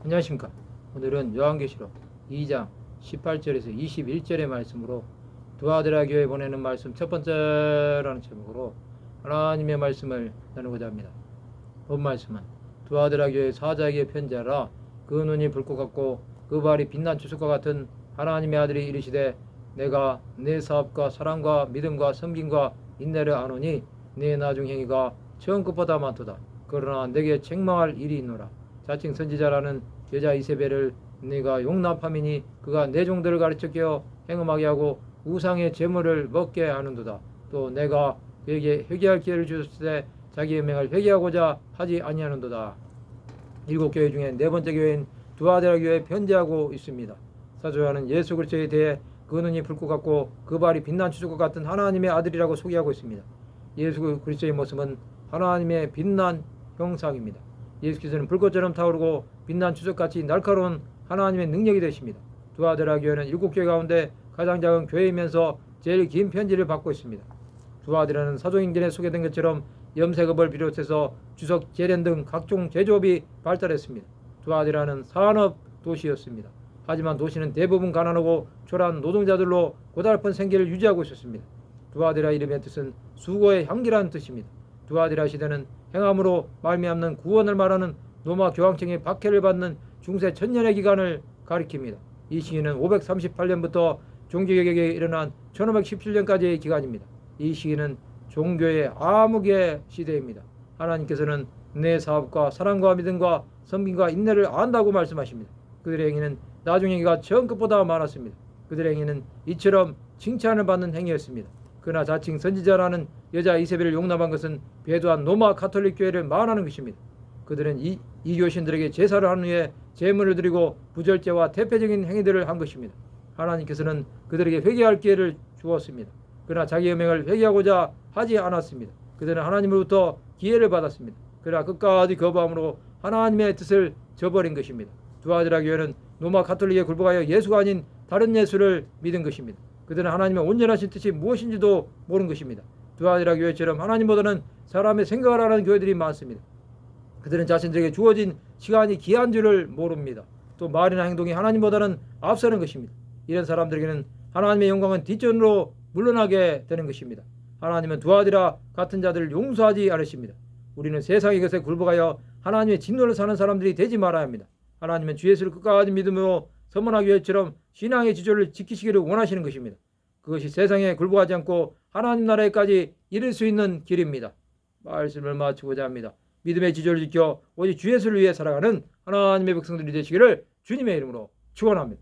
안녕하십니까. 오늘은 요한계시록 2장 18절에서 21절의 말씀으로 두아드라 교회에 보내는 말씀 첫 번째라는 제목으로 하나님의 말씀을 나누고자 합니다. 본 말씀은 두아드라 교회 사자에게 편지하라. 그 눈이 불꽃 같고 그 발이 빛난 주석과 같은 하나님의 아들이 이르시되 내가 내 사업과 사랑과 믿음과 섬김과 인내를 아노니 내 나중 행위가 처음 것보다 많도다. 그러나 내게 책망할 일이 있노라. 자칭 선지자라는 여자 이세벨을 네가 용납함이니 그가 내 종들을 가르쳐 깨어 행음하게 하고 우상의 제물을 먹게 하는도다. 또 내가 그에게 회개할 기회를 주었을 때 자기 음행을 회개하고자 하지 아니하는도다. 일곱 교회 중에 네 번째 교회인 두아드라 교회에 편지하고 있습니다. 사도 요한은 예수 그리스도에 대해 그 눈이 불꽃 같고 그 발이 빛난 주석과 같은 하나님의 아들이라고 소개하고 있습니다. 예수 그리스도의 모습은 하나님의 빛난 형상입니다. 예수께서는 불꽃처럼 타오르고 빛난 주석같이 날카로운 하나님의 능력이 되십니다. 두아드라 교회는 일곱 교회 가운데 가장 작은 교회이면서 제일 긴 편지를 받고 있습니다. 두아드라는 사도행전에 소개된 것처럼 염색업을 비롯해서 주석, 제련 등 각종 제조업이 발달했습니다. 두아드라는 산업 도시였습니다. 하지만 도시는 대부분 가난하고 초라한 노동자들로 고달픈 생계를 유지하고 있었습니다. 두아드라 이름의 뜻은 수고의 향기라는 뜻입니다. 두아드라 시대는 행함으로 말미암는 구원을 말하는 로마 교황청의 박해를 받는 중세 천년의 기간을 가리킵니다. 이 시기는 538년부터 종교개혁에 일어난 1517년까지의 기간입니다. 이 시기는 종교의 암흑의 시대입니다. 하나님께서는 내 사업과 사랑과 믿음과 섬김과 인내를 안다고 말씀하십니다. 그들의 행위는 나중 행위가 처음 것보다 많았습니다. 그들의 행위는 이처럼 칭찬을 받는 행위였습니다. 그러나 자칭 선지자라는 여자 이세벨을 용납한 것은 배도한 로마 가톨릭 교회를 말하는 것입니다. 그들은 이 교신들에게 제사를 한 후에 제물을 드리고 부절제와 대표적인 행위들을 한 것입니다. 하나님께서는 그들에게 회개할 기회를 주었습니다. 그러나 자기 음행을 회개하고자 하지 않았습니다. 그들은 하나님으로부터 기회를 받았습니다. 그러나 끝까지 거부함으로 하나님의 뜻을 저버린 것입니다. 두아드라 교회는 로마 가톨릭에 굴복하여 예수가 아닌 다른 예수를 믿은 것입니다. 그들은 하나님의 온전하신 뜻이 무엇인지도 모르는 것입니다. 두아드라 교회처럼 하나님보다는 사람의 생각을 하는 교회들이 많습니다. 그들은 자신들에게 주어진 시간이 귀한 줄을 모릅니다. 또 말이나 행동이 하나님보다는 앞서는 것입니다. 이런 사람들에게는 하나님의 영광은 뒷전으로 물러나게 되는 것입니다. 하나님은 두아드라 같은 자들을 용서하지 않으십니다. 우리는 세상의 것에 굴복하여 하나님의 진노를 사는 사람들이 되지 말아야 합니다. 하나님은 주 예수를 끝까지 믿음으로 서문화 교회처럼 신앙의 지조를 지키시기를 원하시는 것입니다. 그것이 세상에 굴복하지 않고 하나님 나라에까지 이를 수 있는 길입니다. 말씀을 마치고자 합니다. 믿음의 지조를 지켜 오직 주 예수를 위해 살아가는 하나님의 백성들이 되시기를 주님의 이름으로 축원합니다.